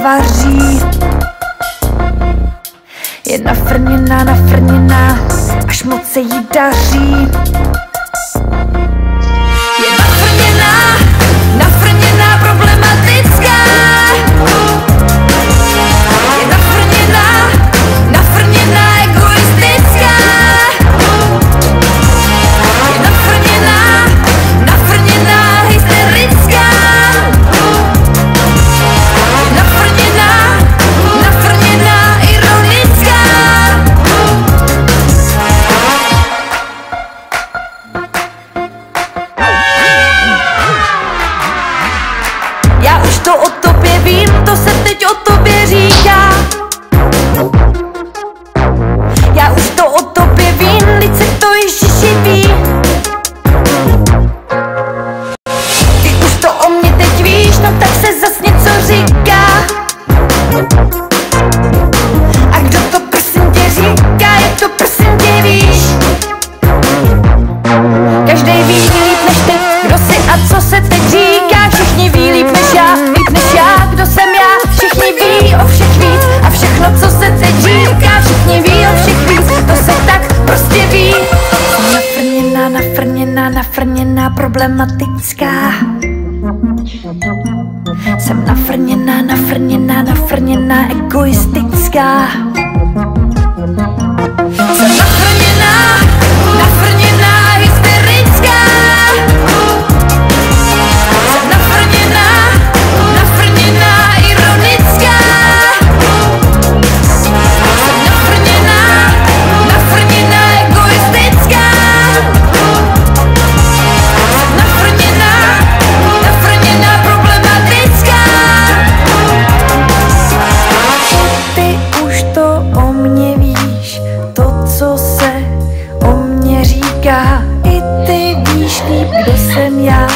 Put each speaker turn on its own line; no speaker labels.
vaří. Je nafrněná, až moc se jí daří. Je nafrněná, problematická. Je nafrněná, egoistická. Je nafrněná, hysterická. Je nafrněná, ironická. Já už to o tobě vím, to se teď o tobě říká. Já už to o tobě vím, teď se to Ježíši ví. Ty už to o mě teď víš, no tak se zas něco říká. A kdo to prosím tě říká, jak to prosím tě víš? Každej ví líp než ty, kdo jsi a co se teď říká. Všichni ví líp než já, kdo jsem já. Všichni ví o všech víc a všechno, co se teď říká. Všichni ví o všech víc, to se tak prostě ví. Jsem nafrněná, problematická. Jsem nafrněná, egoistická. Jsem nafrněná, hysterická. Jsem nafrněná, ironická. Jsem nafrněná, egoistická. Jsem nafrněná, problematická. Ty už to o mě víš, to, co se o mě říká. I ty víš líp, kdo jsem já.